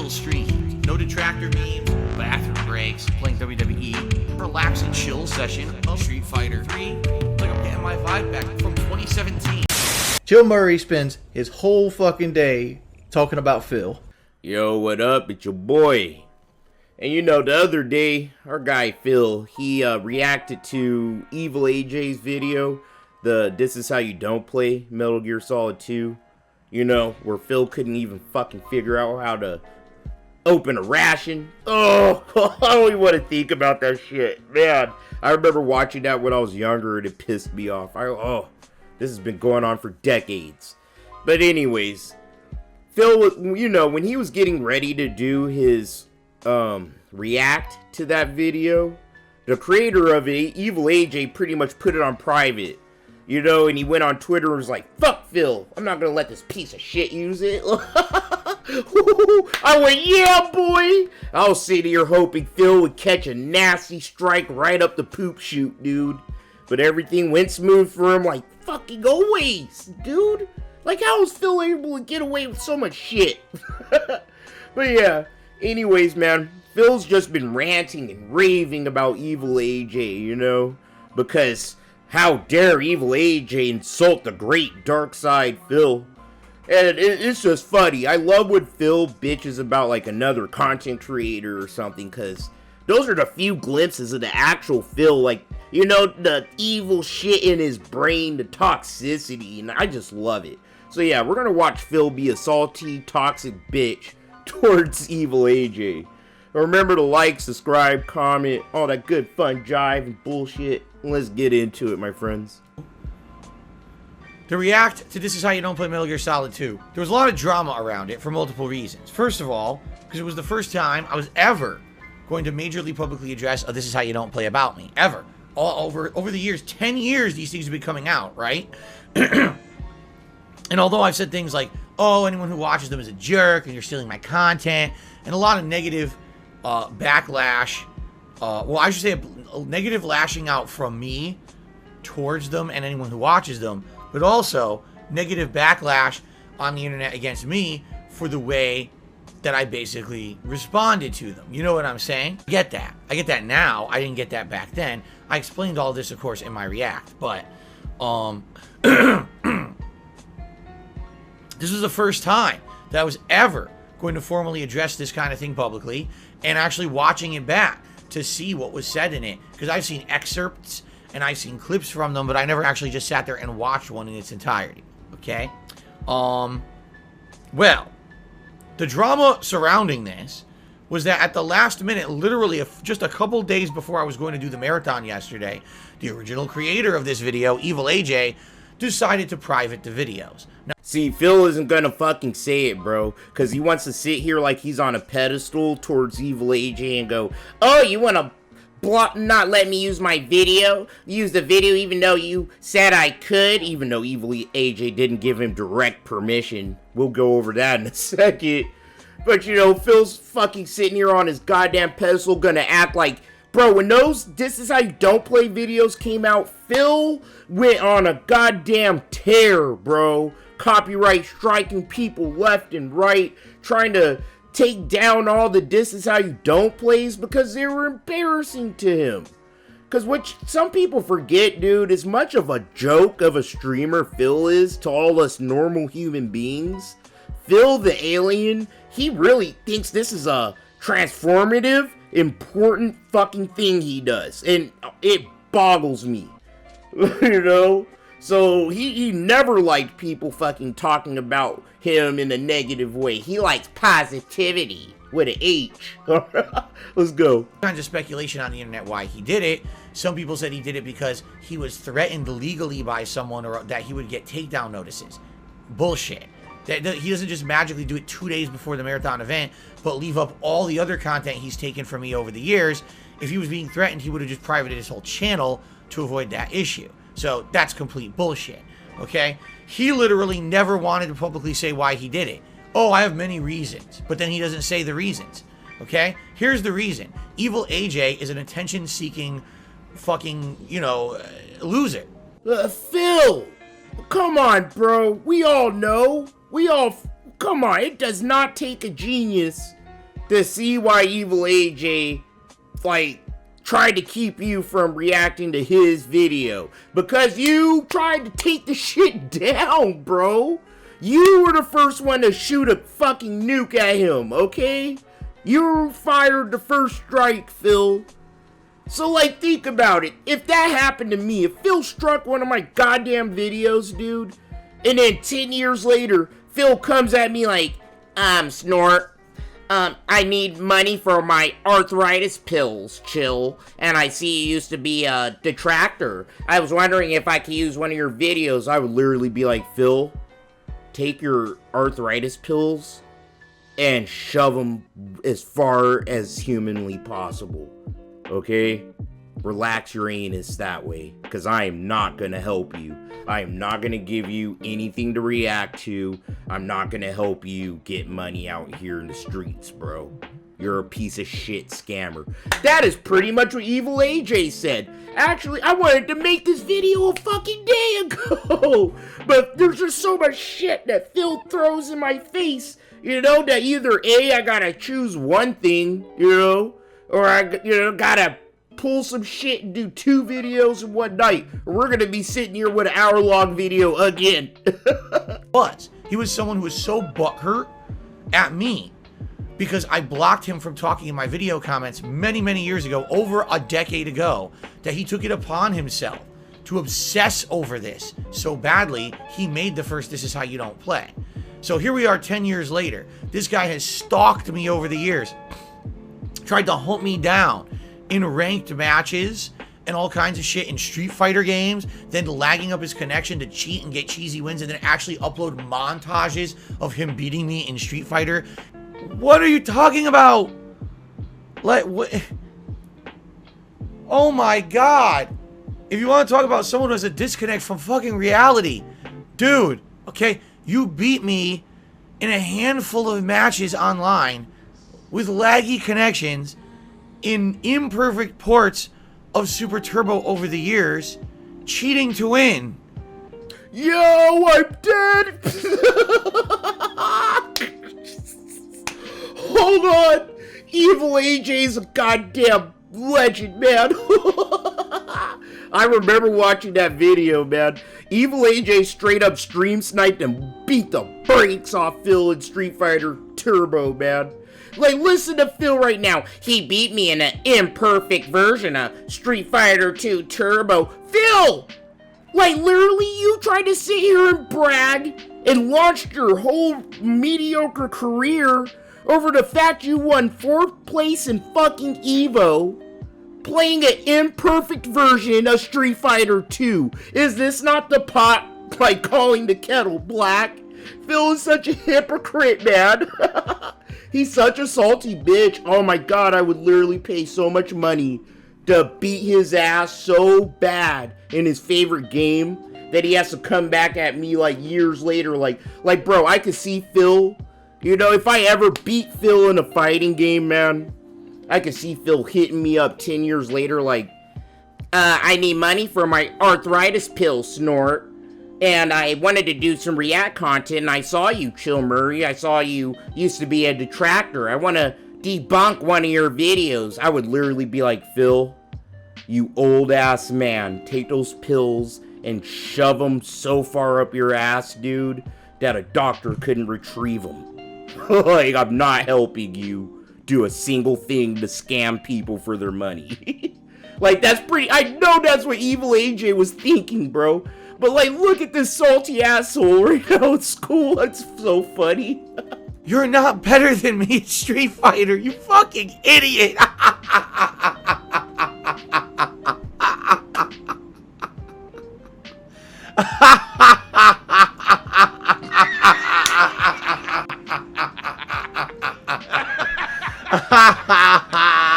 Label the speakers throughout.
Speaker 1: chill stream. No detractor memes, bathroom breaks, playing WWE, relaxing chill session of Street Fighter 3. Like I'm getting my vibe back from 2017.
Speaker 2: Joe Murray spends his whole fucking day talking about Phil.
Speaker 3: Yo, what up? It's your boy. And you know, the other day, our guy Phil, he reacted to EvilAJ's video, the This Is How You Don't Play Metal Gear Solid 2. You know, where Phil couldn't even fucking figure out how to open a ration. Oh, I don't even want to think about that shit. Man, I remember watching that when I was younger and it pissed me off. This has been going on for decades. But anyways, Phil, you know, when he was getting ready to do his react to that video, the creator of it, EvilAJ, pretty much put it on private. You know, and he went on Twitter and was like, fuck Phil, I'm not gonna let this piece of shit use it. I went, yeah, boy. I was sitting here hoping Phil would catch a nasty strike right up the poop chute, dude. But everything went smooth for him, like, fucking always, dude. Like, how was Phil able to get away with so much shit? But yeah, anyways, man, Phil's just been ranting and raving about EvilAJ, you know? Because how dare EvilAJ insult the great dark side Phil? And it's just funny. I love when Phil bitches about like another content creator or something, because those are the few glimpses of the actual Phil, like, you know, the evil shit in his brain, the toxicity, and I just love it. So yeah, we're gonna watch Phil be a salty, toxic bitch towards EvilAJ. Remember to like, subscribe, comment, all that good fun jive and bullshit. Let's get into it, my friends.
Speaker 1: To react to This Is How You Don't Play Metal Gear Solid 2, there was a lot of drama around it for multiple reasons. First of all, because it was the first time I was ever going to majorly publicly address a This Is How You Don't Play about me. Ever. All over the years, 10 years, these things have been coming out, right? And although I've said things like, oh, anyone who watches them is a jerk, and you're stealing my content, and a lot of negative backlash, well, I should say a negative lashing out from me towards them and anyone who watches them, but also negative backlash on the internet against me for the way that I basically responded to them. You know what I'm saying? I get that. I get that now. I didn't get that back then. I explained all this, of course, in my react, but this was the first time that I was ever going to formally address this kind of thing publicly and actually watching it back to see what was said in it, because I've seen excerpts and I've seen clips from them, but I never actually just sat there and watched one in its entirety. Okay? Well, the drama surrounding this was that at the last minute, literally just a couple days before I was going to do the marathon yesterday, the original creator of this video, EvilAJ, decided to private the videos. Now,
Speaker 3: see, Phil isn't gonna fucking say it, bro, because he wants to sit here like he's on a pedestal towards EvilAJ and go, oh, you wanna not let me use my video? Use the video even though you said I could, even though EvilAJ didn't give him direct permission. We'll go over that in a second. But, you know, Phil's fucking sitting here on his goddamn pedestal gonna act like, bro, when those This Is How You Don't Play videos came out, Phil went on a goddamn tear, bro. Copyright striking people left and right, trying to take down all the This Is How You Don't Plays because they were embarrassing to him. Because what some people forget, dude, as much of a joke of a streamer Phil is to all us normal human beings, Phil the alien, he really thinks this is a transformative, important fucking thing he does. And it boggles me. You know? So he never liked people fucking talking about him in a negative way. He likes positivity with an H. Let's go.
Speaker 1: Kinds of speculation on the internet why he did it. Some people said he did it because he was threatened legally by someone, or that he would get takedown notices. Bullshit. That he doesn't just magically do it 2 days before the marathon event, but leave up all the other content he's taken from me over the years. If he was being threatened, he would have just privated his whole channel to avoid that issue. So that's complete bullshit, okay? He literally never wanted to publicly say why he did it. Oh, I have many reasons, but then he doesn't say the reasons, okay? Here's the reason. EvilAJ is an attention-seeking fucking, you know, loser.
Speaker 3: Phil! Come on, bro. We all know. Come on. It does not take a genius to see why EvilAJ, like, tried to keep you from reacting to his video. Because you tried to take the shit down, bro. You were the first one to shoot a fucking nuke at him, okay? You fired the first strike, Phil. So, like, think about it. If that happened to me, if Phil struck one of my goddamn videos, dude, and then 10 years later, Phil comes at me like, Snort, I need money for my arthritis pills, chill. And I see you used to be a detractor. I was wondering if I could use one of your videos. I would literally be like, Phil, take your arthritis pills and shove them as far as humanly possible. Okay? Relax your anus that way, because I am not going to help you. I am not going to give you anything to react to. I'm not going to help you get money out here in the streets, bro. You're a piece of shit scammer. That is pretty much what EvilAJ said. Actually, I wanted to make this video a fucking day ago. But there's just so much shit that Phil throws in my face, you know, that either A, I gotta choose one thing, you know, or I, gotta pull some shit and do 2 videos in one night, or we're gonna be sitting here with an hour-long video again.
Speaker 1: He was someone who was so butthurt at me because I blocked him from talking in my video comments many, many years ago, over a decade ago, that he took it upon himself to obsess over this so badly, he made the first This Is How You Don't Play. So here we are 10 years later. This guy has stalked me over the years, tried to hunt me down in ranked matches and all kinds of shit in Street Fighter games, then lagging up his connection to cheat and get cheesy wins, and then actually upload montages of him beating me in Street Fighter. What are you talking about? Like, what? Oh my god. If you want to talk about someone who has a disconnect from fucking reality, dude, okay, you beat me in a handful of matches online with laggy connections in imperfect ports of Super Turbo over the years, cheating to win.
Speaker 3: Yo, I'm dead! Hold on! EvilAJ's a goddamn legend, man. I remember watching that video, man. EvilAJ straight up stream sniped and beat the brakes off Phil in Street Fighter Turbo, man. Like, listen to Phil right now. He beat me in an imperfect version of Street Fighter 2 Turbo. Phil! Like, literally, you tried to sit here and brag and launched your whole mediocre career over the fact you won 4th place in fucking Evo, playing an imperfect version of Street Fighter 2. Is this not the pot, like, calling the kettle black? Phil is such a hypocrite, man. He's such a salty bitch. Oh my god, I would literally pay so much money to beat his ass so bad in his favorite game that he has to come back at me like years later. Like bro, I could see Phil. You know, if I ever beat Phil in a fighting game, man, I could see Phil hitting me up 10 years later like, I need money for my arthritis pill, Snort. And I wanted to do some React content, and I saw you, Chill Murray. I saw you used to be a detractor. I want to debunk one of your videos. I would literally be like, Phil, you old-ass man, take those pills and shove them so far up your ass, dude, that a doctor couldn't retrieve them. Like, I'm not helping you do a single thing to scam people for their money. Like, that's pretty... I know that's what EvilAJ was thinking, bro. But, like, look at this salty asshole right now at school. That's so funny.
Speaker 1: You're not better than me at Street Fighter, you fucking idiot.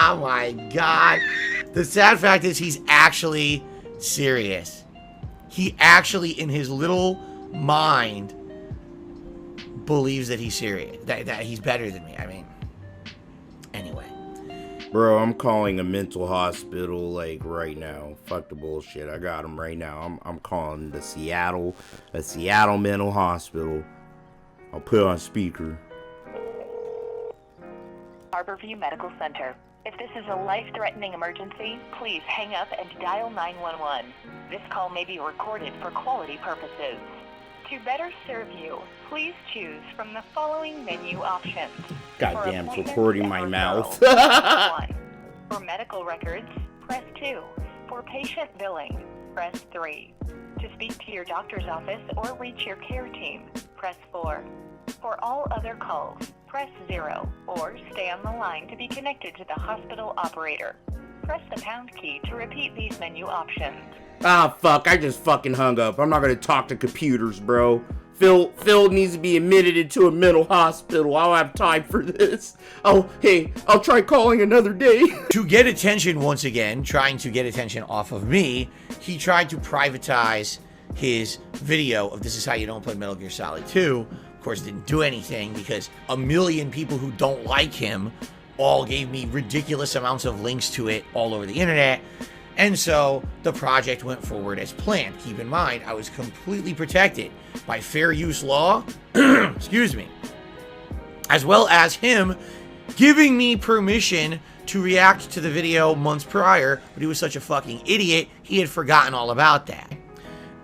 Speaker 1: Oh my god. The sad fact is he's actually serious. He actually, in his little mind, believes that he's serious. That he's better than me. I mean, anyway.
Speaker 3: Bro, I'm calling a mental hospital, like, right now. Fuck the bullshit. I got him right now. I'm calling a Seattle mental hospital. I'll put it on speaker.
Speaker 4: Harborview Medical Center. If this is a life-threatening emergency, please hang up and dial 911. This call may be recorded for quality purposes. To better serve you, please choose from the following menu options.
Speaker 3: Goddamn,
Speaker 4: For
Speaker 3: it's recording my
Speaker 4: appointments
Speaker 3: mouth.
Speaker 4: and referrals, press 1. For medical records, press 2. For patient billing, press 3. To speak to your doctor's office or reach your care team, press 4. For all other calls, press 0 or stay on the line to be connected to the hospital operator. Press the pound key to repeat these menu options.
Speaker 3: Ah, fuck, I just fucking hung up. I'm not gonna talk to computers, bro. Phil needs to be admitted into a mental hospital. I don't have time for this. I'll try calling another day.
Speaker 1: To get attention once again, trying to get attention off of me, he tried to privatize his video of This Is How You Don't Play Metal Gear Solid 2. Of course, didn't do anything because a million people who don't like him all gave me ridiculous amounts of links to it all over the internet. And so the project went forward as planned. Keep in mind, I was completely protected by fair use law, excuse me, as well as him giving me permission to react to the video months prior, but he was such a fucking idiot, he had forgotten all about that.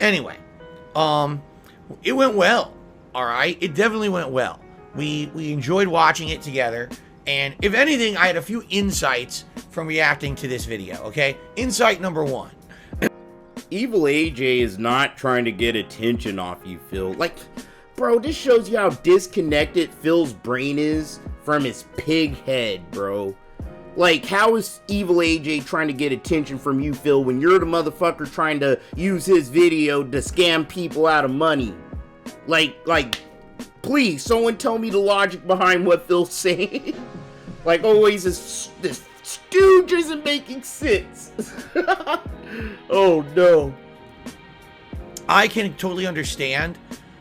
Speaker 1: Anyway, it went well, all right? It definitely went well. We enjoyed watching it together, and if anything, I had a few insights from reacting to this video, okay? Insight number 1.
Speaker 3: EvilAJ is not trying to get attention off you, Phil. Like, bro, this shows you how disconnected Phil's brain is from his pig head, bro. Like, how is EvilAJ trying to get attention from you, Phil, when you're the motherfucker trying to use his video to scam people out of money? Like, please, someone tell me the logic behind what Phil's saying. Like, always, this stooge isn't making sense. Oh, no.
Speaker 1: I can totally understand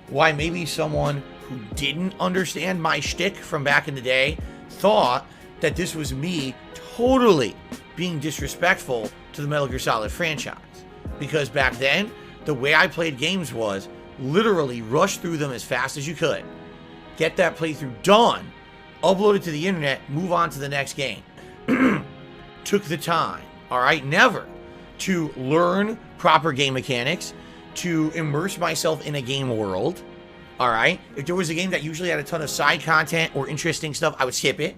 Speaker 1: why maybe someone who didn't understand my shtick from back in the day thought that this was me totally being disrespectful to the Metal Gear Solid franchise. Because back then, the way I played games was literally rush through them as fast as you could, get that playthrough done, upload it to the internet, move on to the next game. Took the time, all right? Never to learn proper game mechanics, to immerse myself in a game world, all right? If there was a game that usually had a ton of side content or interesting stuff, I would skip it,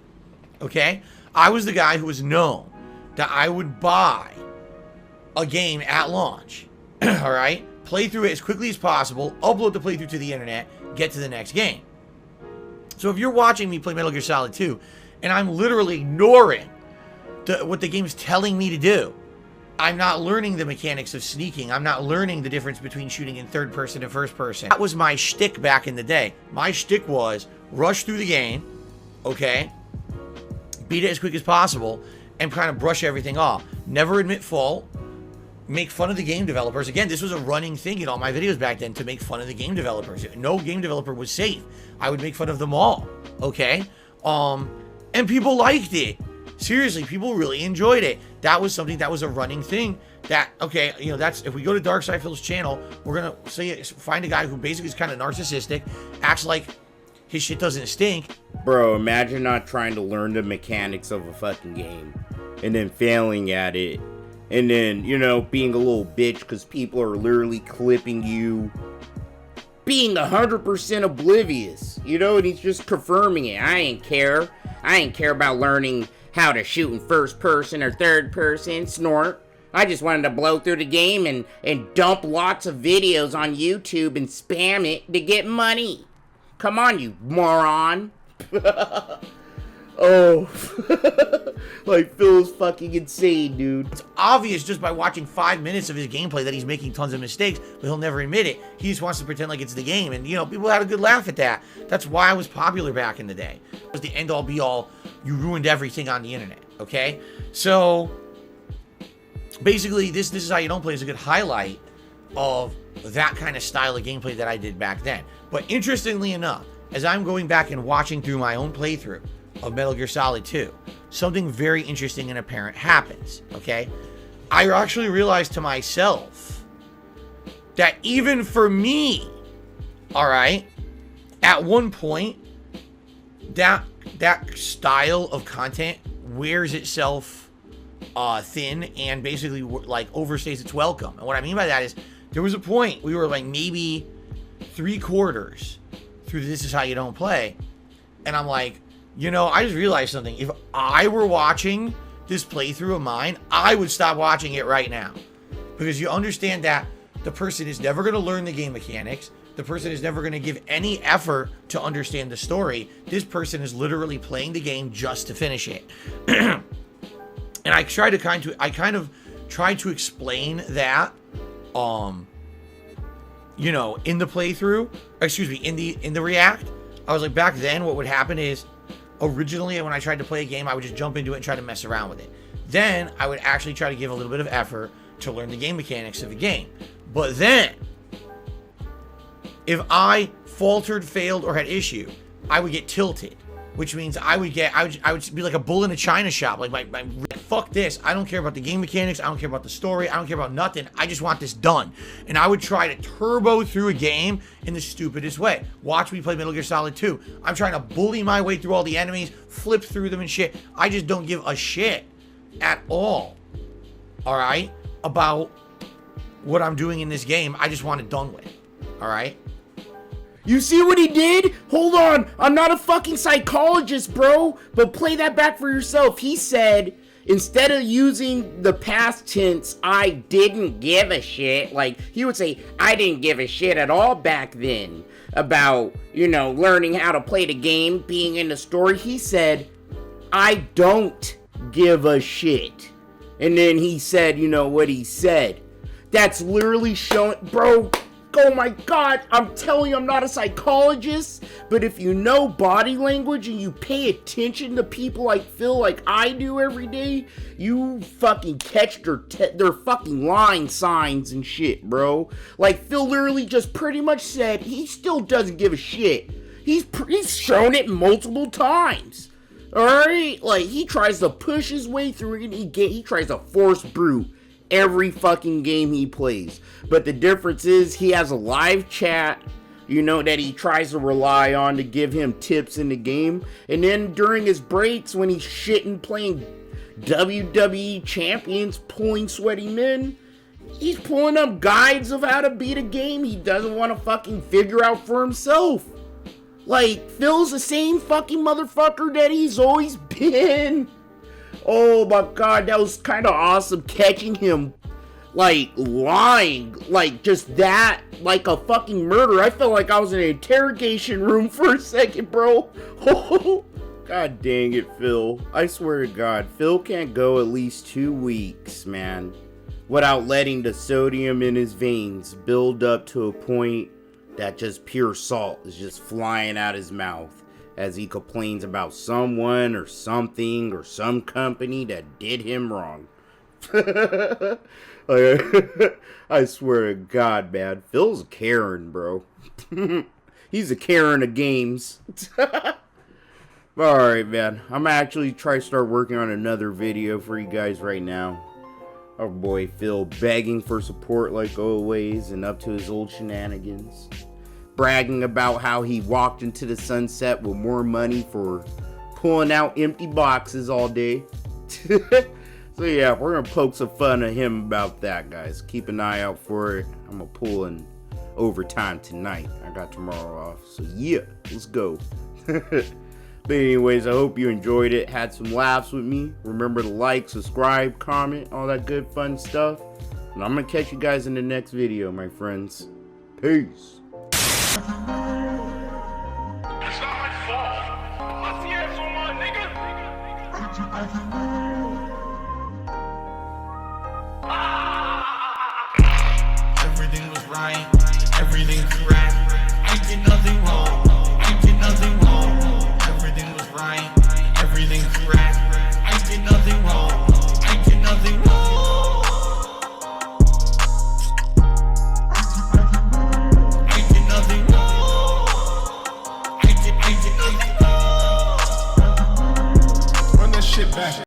Speaker 1: okay? I was the guy who was known that I would buy a game at launch, all right? Play through it as quickly as possible, upload the playthrough to the internet, get to the next game. So if you're watching me play Metal Gear Solid 2, and I'm literally ignoring what the game's telling me to do, I'm not learning the mechanics of sneaking. I'm not learning the difference between shooting in third person and first person. That was my shtick back in the day. My shtick was rush through the game, okay? Beat it as quick as possible, and kind of brush everything off. Never admit fault. Make fun of the game developers. Again, this was a running thing in all my videos back then, to make fun of the game developers. No game developer was safe. I would make fun of them all, okay? And people liked it. Seriously, people really enjoyed it. That was something that was a running thing. That, okay, you know, that's, if we go to Dark Side Phil's channel, we're gonna say, find a guy who basically is kind of narcissistic, acts like his shit doesn't stink.
Speaker 3: Bro, imagine not trying to learn the mechanics of a fucking game, and then failing at it, and then, you know, being a little bitch because people are literally clipping you, being 100% oblivious, you know, and he's just confirming it. I ain't care about learning how to shoot in first person or third person, snort. I just wanted to blow through the game and dump lots of videos on YouTube and spam it to get money. Come on, you moron. Oh, like, Phil's fucking insane, dude.
Speaker 1: It's obvious just by watching 5 minutes of his gameplay that he's making tons of mistakes, but he'll never admit it. He just wants to pretend like it's the game, and, you know, people had a good laugh at that. That's why I was popular back in the day. It was the end-all, be-all. You ruined everything on the internet, okay? So, basically, this Is How You Don't Play is a good highlight of that kind of style of gameplay that I did back then. But interestingly enough, as I'm going back and watching through my own playthrough of Metal Gear Solid 2, something very interesting and apparent happens, okay? I actually realized to myself that even for me, all right, at one point, that that style of content wears itself thin and basically like overstays its welcome. And what I mean by that is there was a point we were like maybe 3/4 through This Is How You Don't Play, and I'm like, you know, I just realized something. If I were watching this playthrough of mine, I would stop watching it right now, because you understand that the person is never going to learn the game mechanics. The person is never going to give any effort to understand the story. This person is literally playing the game just to finish it. And I kind of tried to explain that, you know, in the playthrough, excuse me, in the react. I was like, back then what would happen is, originally when I tried to play a game, I would just jump into it and try to mess around with it. Then I would actually try to give a little bit of effort to learn the game mechanics of the game. But then, if I faltered, failed, or had issue, I would get tilted, which means I would be like a bull in a china shop. Like, my fuck this. I don't care about the game mechanics. I don't care about the story. I don't care about nothing. I just want this done. And I would try to turbo through a game in the stupidest way. Watch me play Metal Gear Solid 2. I'm trying to bully my way through all the enemies, flip through them and shit. I just don't give a shit at all. Alright? About what I'm doing in this game. I just want it done with. Alright?
Speaker 3: You see what he did? Hold on, I'm not a fucking psychologist, bro. But play that back for yourself. He said, instead of using the past tense, I didn't give a shit. Like, he would say, I didn't give a shit at all back then about, you know, learning how to play the game, being in the story. He said, I don't give a shit. And then he said, you know what he said. That's literally showing, bro. Oh my god, I'm telling you, I'm not a psychologist, but if you know body language and you pay attention to people like Phil, like I do every day, you fucking catch their fucking line signs and shit, bro. Like, Phil literally just pretty much said he still doesn't give a shit. He's shown it multiple times. Alright? Like, he tries to push his way through it, and he tries to force brute every fucking game he plays. But the difference is he has a live chat, you know, that he tries to rely on to give him tips in the game. And then during his breaks, when he's shitting playing WWE champions, pulling sweaty men, he's pulling up guides of how to beat a game he doesn't want to fucking figure out for himself. Like, Phil's the same fucking motherfucker that he's always been. Oh my god, that was kind of awesome catching him, like, lying, like, just that, like a fucking murder. I felt like I was in an interrogation room for a second, bro. Oh, god dang it, Phil. I swear to god, Phil can't go at least 2 weeks, man, without letting the sodium in his veins build up to a point that just pure salt is just flying out his mouth as he complains about someone or something or some company that did him wrong. I swear to god, man, Phil's a Karen, bro. He's a Karen of games. Alright, man, I'm actually trying to start working on another video for you guys right now. Our boy Phil begging for support like always and up to his old shenanigans. Bragging about how he walked into the sunset with more money for pulling out empty boxes all day. So yeah, we're gonna poke some fun at him about that, guys. Keep an eye out for it. I'm gonna pull in overtime tonight. I got tomorrow off, so yeah, let's go. But anyways, I hope you enjoyed it, had some laughs with me. Remember to like, subscribe, comment, all that good fun stuff. And I'm gonna catch you guys in the next video, my friends. Peace.
Speaker 5: It's not my fault. My fears on my nigga.
Speaker 1: Everything was right. Everything's right.